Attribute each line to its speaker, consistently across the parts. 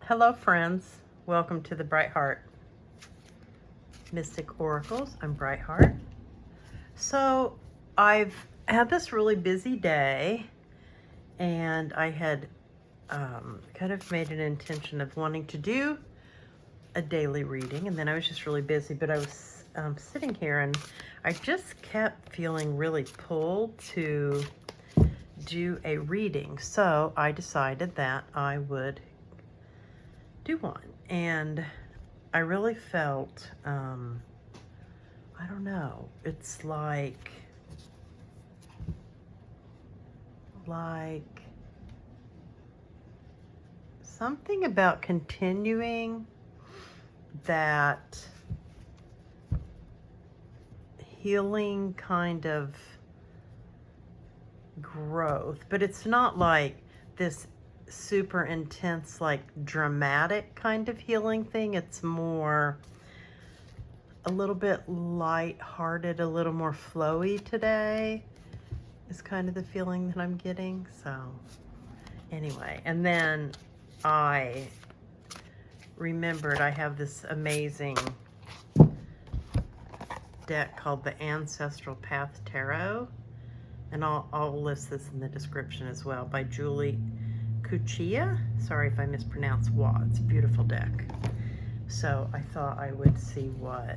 Speaker 1: Hello friends, welcome to the Bright Heart Mystic Oracles. I'm Bright Heart. So I've had this really busy day and I had kind of made an intention of wanting to do a daily reading, and then I was just really busy, but I was sitting here and I just kept feeling really pulled to do a reading. So I decided that I would do one, and I really felt, I don't know, it's like something about continuing that healing kind of growth, but it's not like this super intense, like dramatic kind of healing thing. It's more a little bit light-hearted, a little more flowy today is kind of the feeling that I'm getting. So anyway, and then I remembered I have this amazing deck called the Ancestral Path Tarot, and I'll list this in the description as well, by Julie Cuccia. Sorry if I mispronounce Watts. Beautiful deck. So I thought I would see what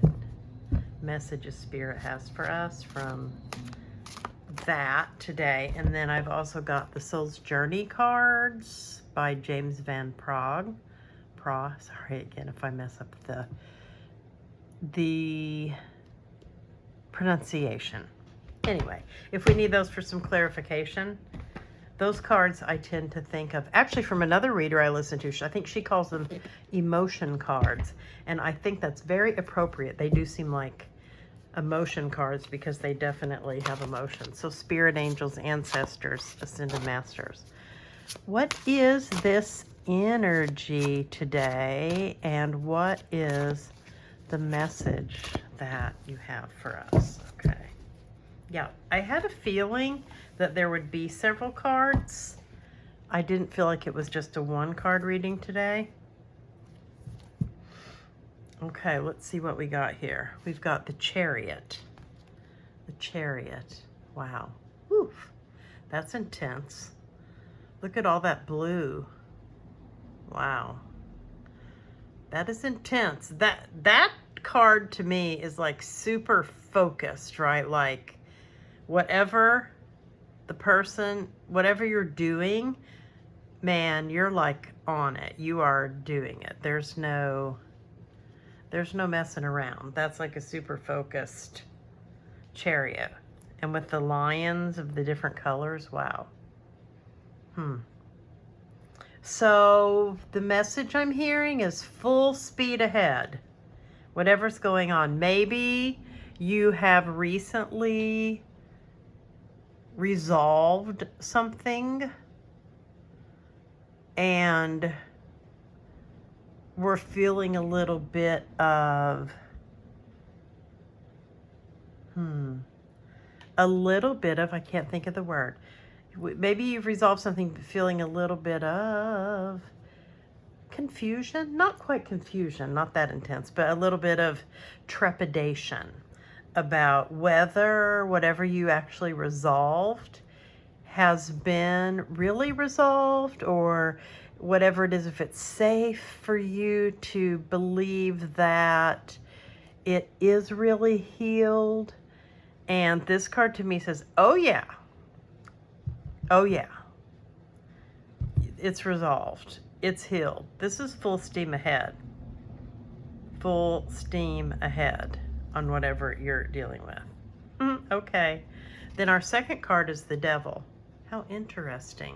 Speaker 1: messages Spirit has for us from that today. And then I've also got the Soul's Journey cards by James Van Praagh. Sorry again if I mess up the pronunciation. Anyway, if we need those for some clarification, those cards I tend to think of, actually from another reader I listen to, I think she calls them emotion cards, and I think that's very appropriate. They do seem like emotion cards because they definitely have emotions. So spirit angels, ancestors, ascended masters. What is this energy today, and what is the message that you have for us? Okay. Yeah, I had a feeling that there would be several cards. I didn't feel like it was just a one card reading today. Okay, let's see what we got here. We've got the Chariot. The Chariot. Wow. Oof. That's intense. Look at all that blue. Wow. That is intense. That card to me is like super focused, right? Like whatever the person, whatever you're doing, man, you're like on it. You are doing it. There's no messing around. That's like a super focused chariot. And with the lions of the different colors, wow. So the message I'm hearing is full speed ahead. Whatever's going on. Maybe you have recently resolved something and we're feeling a little bit of I can't think of the word. Maybe you've resolved something, feeling a little bit of confusion, not quite confusion, not that intense, but a little bit of trepidation about whether whatever you actually resolved has been really resolved, or whatever it is, if it's safe for you to believe that it is really healed. And this card to me says, oh yeah, it's resolved, it's healed. This is full steam ahead. Full steam ahead on whatever you're dealing with. Okay. Then our second card is the Devil. How interesting.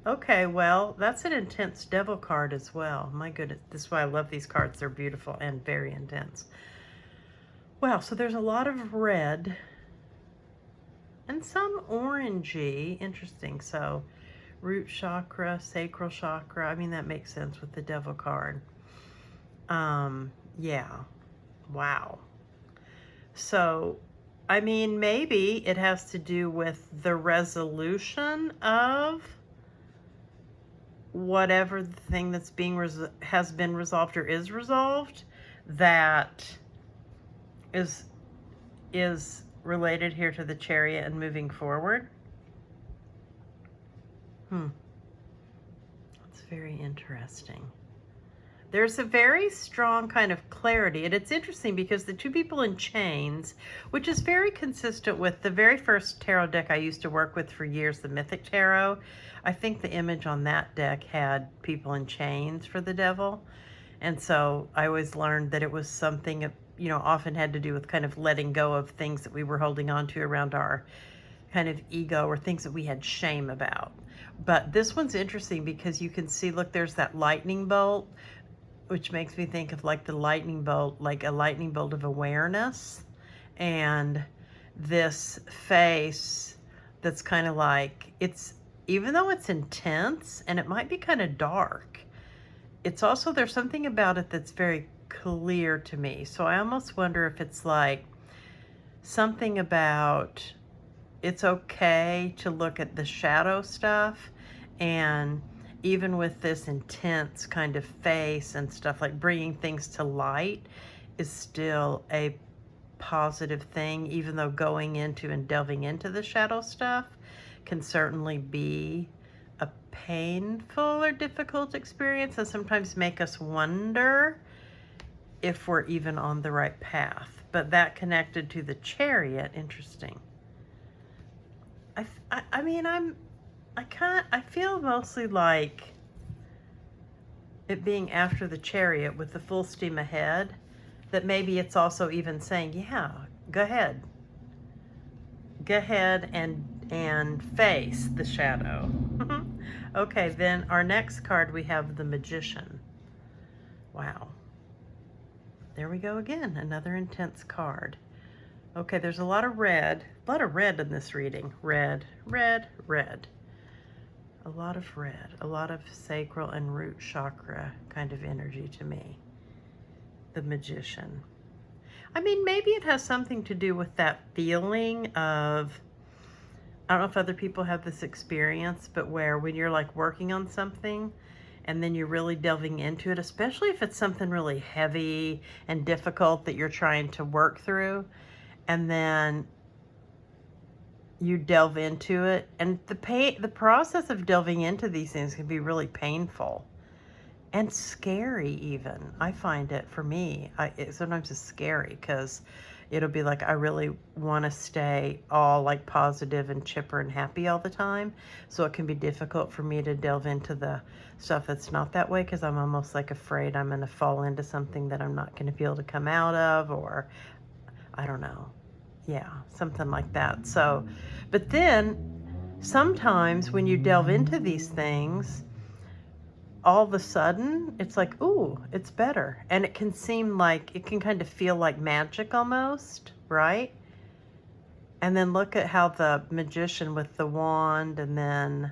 Speaker 1: Okay, well, that's an intense Devil card as well. My goodness, this is why I love these cards. They're beautiful and very intense. Well, so there's a lot of red and some orangey. Interesting. So root chakra, sacral chakra. I mean, that makes sense with the Devil card. Yeah. Wow. So, I mean, maybe it has to do with the resolution of whatever the thing that's being has been resolved or is resolved, that is related here to the Chariot and moving forward. It's very interesting. There's a very strong kind of clarity, and it's interesting because the two people in chains, which is very consistent with the very first tarot deck I used to work with for years, the Mythic Tarot. I think the image on that deck had people in chains for the devil, and so I always learned that it was something, you know, often had to do with kind of letting go of things that we were holding on to around our kind of ego or things that we had shame about. But this one's interesting because you can see, look, there's that lightning bolt, which makes me think of like the lightning bolt, like a lightning bolt of awareness, and this face that's kind of like, it's, even though it's intense and it might be kind of dark, it's also, there's something about it that's very clear to me. So I almost wonder if it's like something about, it's okay to look at the shadow stuff, and even with this intense kind of face and stuff, like bringing things to light is still a positive thing, even though going into and delving into the shadow stuff can certainly be a painful or difficult experience and sometimes make us wonder if we're even on the right path. But that connected to the Chariot, interesting. I mean, I feel mostly like it being after the Chariot with the full steam ahead, that maybe it's also even saying, yeah, go ahead and face the shadow. Okay, then our next card, we have the Magician. Wow, there we go again, another intense card. Okay, there's a lot of red in this reading. Red, red, red. A lot of red, a lot of sacral and root chakra kind of energy to me. The Magician. I mean, maybe it has something to do with that feeling of, I don't know if other people have this experience, but where when you're like working on something and then you're really delving into it, especially if it's something really heavy and difficult that you're trying to work through, and then you delve into it, and the process of delving into these things can be really painful and scary even. I find it, for me, sometimes it's scary because it'll be like I really want to stay all like positive and chipper and happy all the time, so it can be difficult for me to delve into the stuff that's not that way because I'm almost like afraid I'm going to fall into something that I'm not going to be able to come out of, or I don't know. Yeah, something like that. So, but then sometimes when you delve into these things, all of a sudden it's like, ooh, it's better. And it can seem like, it can kind of feel like magic almost, right? And then look at how the Magician with the wand, and then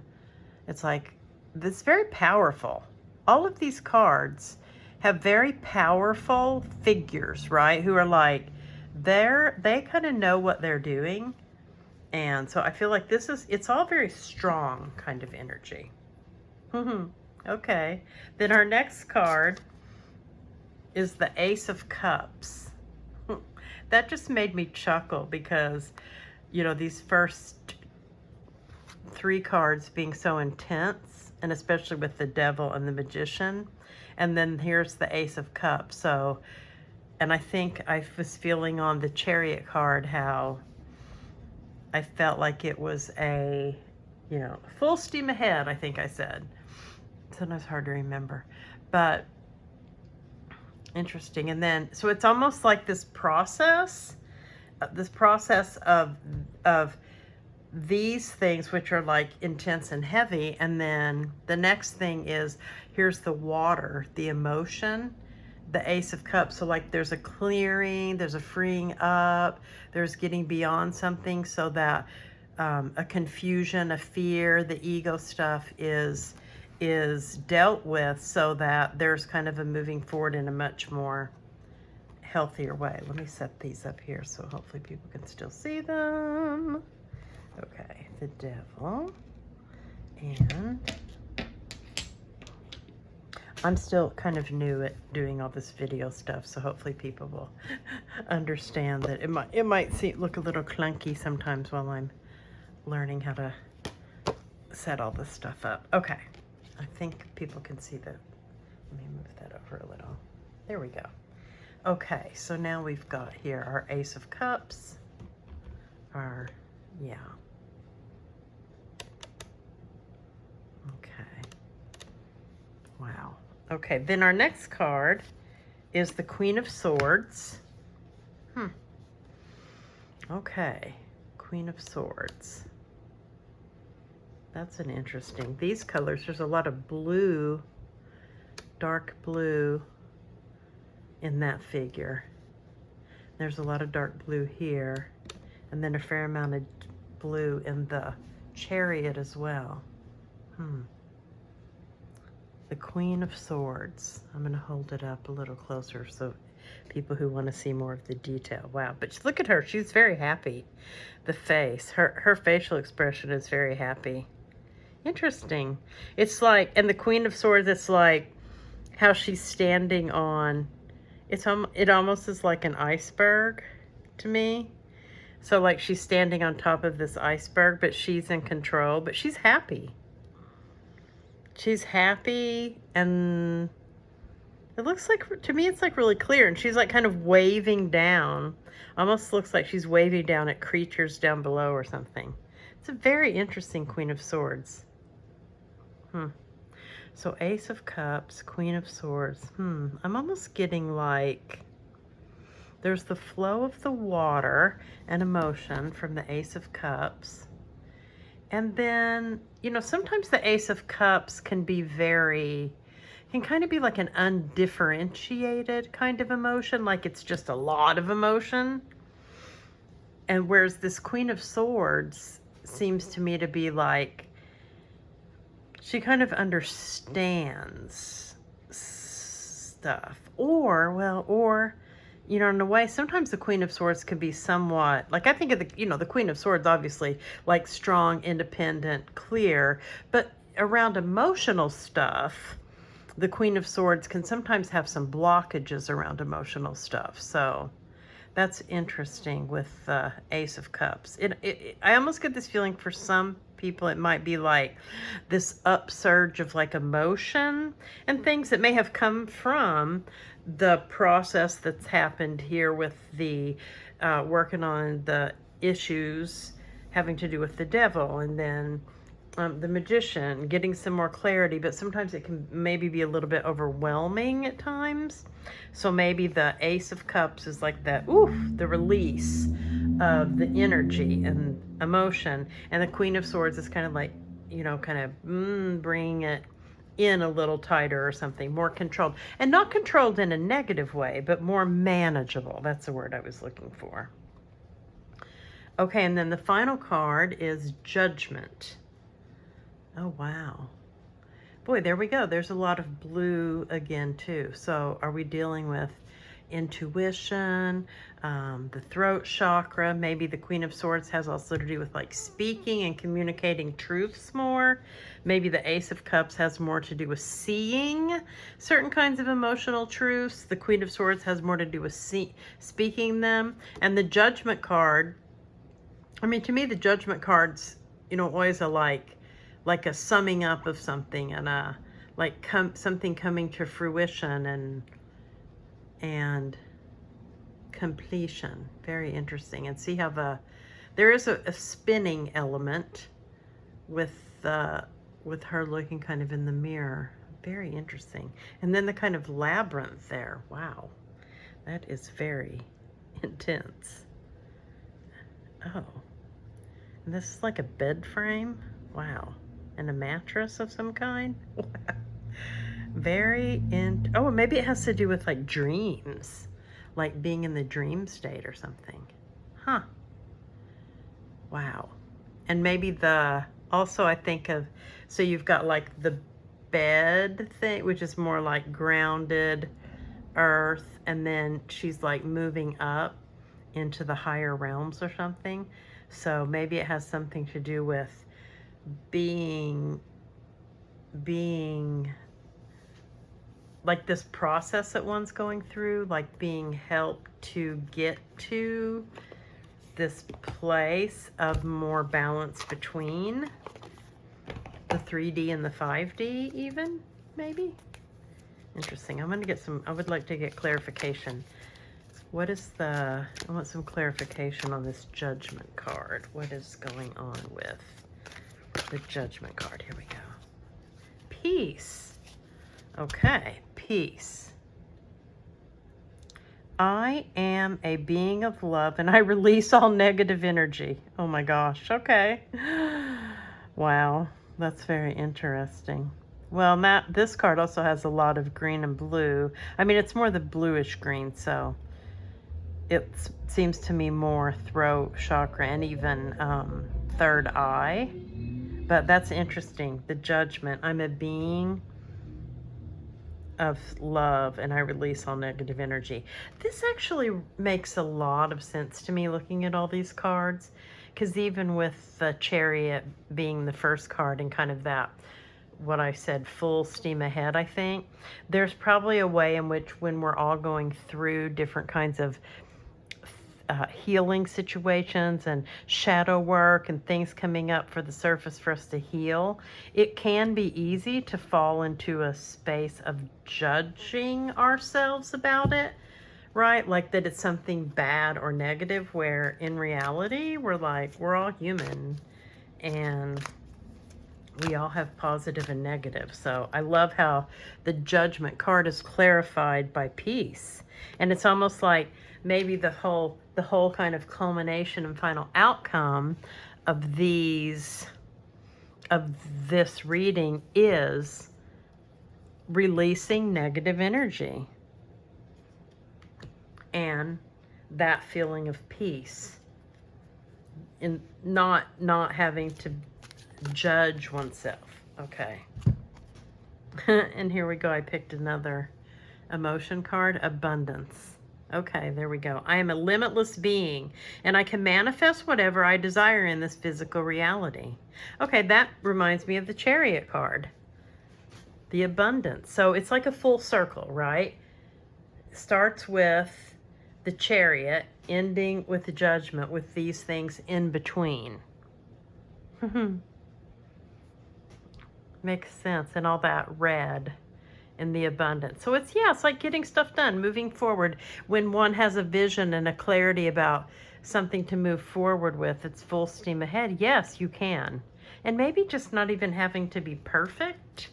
Speaker 1: it's like, this very powerful. All of these cards have very powerful figures, right? Who are like, they kind of know what they're doing. And so I feel like it's all very strong kind of energy. Okay, then our next card is the Ace of Cups. That just made me chuckle because, you know, these first three cards being so intense, and especially with the Devil and the Magician, and then here's the Ace of Cups. So, and I think I was feeling on the Chariot card how I felt like it was a, you know, full steam ahead, I think I said. Sometimes hard to remember, but interesting. And then, so it's almost like this process of these things, which are like intense and heavy. And then the next thing is, here's the water, the emotion, the Ace of Cups. So like there's a clearing, there's a freeing up, there's getting beyond something, so that a confusion, a fear, the ego stuff is dealt with, so that there's kind of a moving forward in a much more healthier way. Let me set these up here so hopefully people can still see them. Okay, the Devil and I'm still kind of new at doing all this video stuff, so hopefully people will understand that it might look a little clunky sometimes while I'm learning how to set all this stuff up. Okay, I think people can see that. Let me move that over a little. There we go. Okay, so now we've got here our Ace of Cups, yeah. Okay, wow. Okay, then our next card is the Queen of Swords. Okay, Queen of Swords. That's an interesting, these colors, there's a lot of blue, dark blue in that figure. There's a lot of dark blue here, and then a fair amount of blue in the Chariot as well. The Queen of Swords. I'm going to hold it up a little closer so people who want to see more of the detail. Wow, but look at her. She's very happy. The face, her facial expression is very happy. Interesting. It's like, and the Queen of Swords, it's like how she's standing on, it almost is like an iceberg to me. So like she's standing on top of this iceberg, but she's in control, but she's happy. She's happy, and it looks like, to me, it's like really clear, and she's like kind of waving down. Almost looks like she's waving down at creatures down below or something. It's a very interesting Queen of Swords. So Ace of Cups, Queen of Swords. I'm almost getting like there's the flow of the water and emotion from the Ace of Cups. And then, you know, sometimes the Ace of Cups can kind of be like an undifferentiated kind of emotion, like it's just a lot of emotion. And whereas this Queen of Swords seems to me to be like, she kind of understands stuff. Or, you know, in a way, sometimes the Queen of Swords can be somewhat, like I think of the Queen of Swords, obviously, like strong, independent, clear, but around emotional stuff, the Queen of Swords can sometimes have some blockages around emotional stuff. So that's interesting with the Ace of Cups. I almost get this feeling for some people it might be like this upsurge of like emotion and things that may have come from the process that's happened here with the working on the issues having to do with the devil, and then the Magician, getting some more clarity, but sometimes it can maybe be a little bit overwhelming at times. So maybe the Ace of Cups is like the release of the energy and emotion, and the Queen of Swords is kind of like, you know, kind of bringing it in a little tighter or something, more controlled, and not controlled in a negative way, but more manageable. That's the word I was looking for. Okay, and then the final card is Judgment. Oh, wow. Boy, there we go. There's a lot of blue again, too. So are we dealing with intuition, the throat chakra? Maybe the Queen of Swords has also to do with like speaking and communicating truths more. Maybe the Ace of Cups has more to do with seeing certain kinds of emotional truths. The Queen of Swords has more to do with speaking them. And the Judgment card, I mean, to me, the Judgment cards, you know, always are like a summing up of something, and a like something coming to fruition and completion. Very interesting. And see how there is a spinning element with her looking kind of in the mirror. Very interesting. And then the kind of labyrinth there. Wow, that is very intense. Oh, and this is like a bed frame. Wow. And a mattress of some kind. Oh, maybe it has to do with like dreams, like being in the dream state or something. Huh. Wow. And maybe also I think of, so you've got like the bed thing, which is more like grounded earth, and then she's like moving up into the higher realms or something. So maybe it has something to do with being like this process that one's going through, like being helped to get to this place of more balance between the 3D and the 5D even, maybe? Interesting. I'm going to get some, I would like to get clarification. What is the, I want some clarification on this judgment card. What is going on with the judgment card? Here we go. Peace. Okay, peace. I am a being of love and I release all negative energy. Oh my gosh, okay. Wow, that's very interesting. Well, this card also has a lot of green and blue. I mean, it's more the bluish green, so it seems to me more throat chakra and even third eye. But that's interesting, the judgment. I'm a being of love and I release all negative energy. This actually makes a lot of sense to me looking at all these cards, because even with the Chariot being the first card and kind of that, what I said, full steam ahead, I think there's probably a way in which when we're all going through different kinds of healing situations and shadow work and things coming up for the surface for us to heal, it can be easy to fall into a space of judging ourselves about it, right? Like that it's something bad or negative, where in reality we're like, we're all human and we all have positive and negative. So I love how the judgment card is clarified by peace. And it's almost like maybe the whole kind of culmination and final outcome of this reading is releasing negative energy and that feeling of peace, and not having to judge oneself. Okay. And here we go. I picked another emotion card, abundance. Okay, there we go. I am a limitless being and I can manifest whatever I desire in this physical reality. Okay, that reminds me of the Chariot card, the abundance. So it's like a full circle, right? Starts with the Chariot, ending with the Judgment, with these things in between. Makes sense. And all that red in the abundance. So it's like getting stuff done, moving forward. When one has a vision and a clarity about something to move forward with, it's full steam ahead. Yes, you can. And maybe just not even having to be perfect.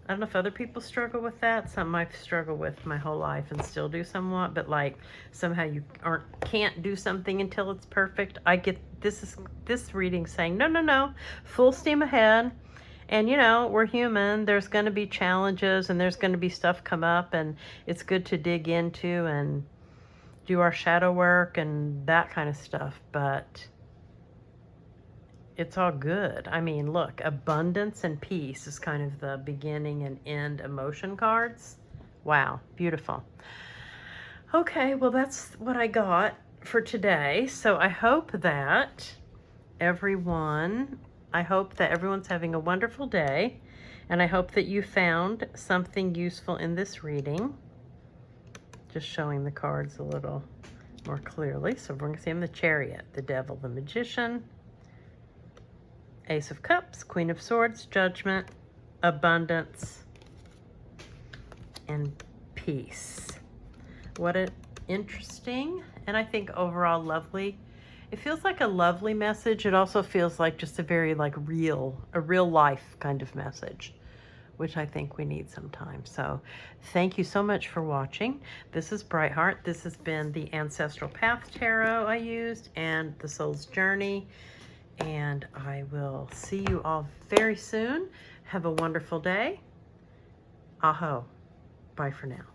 Speaker 1: I don't know if other people struggle with that. Something I've struggled with my whole life and still do somewhat, but like somehow you can't do something until it's perfect. I get this reading saying, no, full steam ahead. And, you know, we're human. There's going to be challenges and there's going to be stuff come up, and it's good to dig into and do our shadow work and that kind of stuff. But it's all good. I mean, look, abundance and peace is kind of the beginning and end emotion cards. Wow, beautiful. Okay, well, that's what I got for today. So I hope that everyone's having a wonderful day, and I hope that you found something useful in this reading. Just showing the cards a little more clearly. So we're going to see them: the Chariot, the Devil, the Magician, Ace of Cups, Queen of Swords, Judgment, Abundance, and Peace. What an interesting, and I think overall lovely. It feels like a lovely message. It also feels like just a very real life kind of message, which I think we need sometimes. So thank you so much for watching. This is Brightheart. This has been the Ancestral Path Tarot I used and the Soul's Journey. And I will see you all very soon. Have a wonderful day. Aho. Bye for now.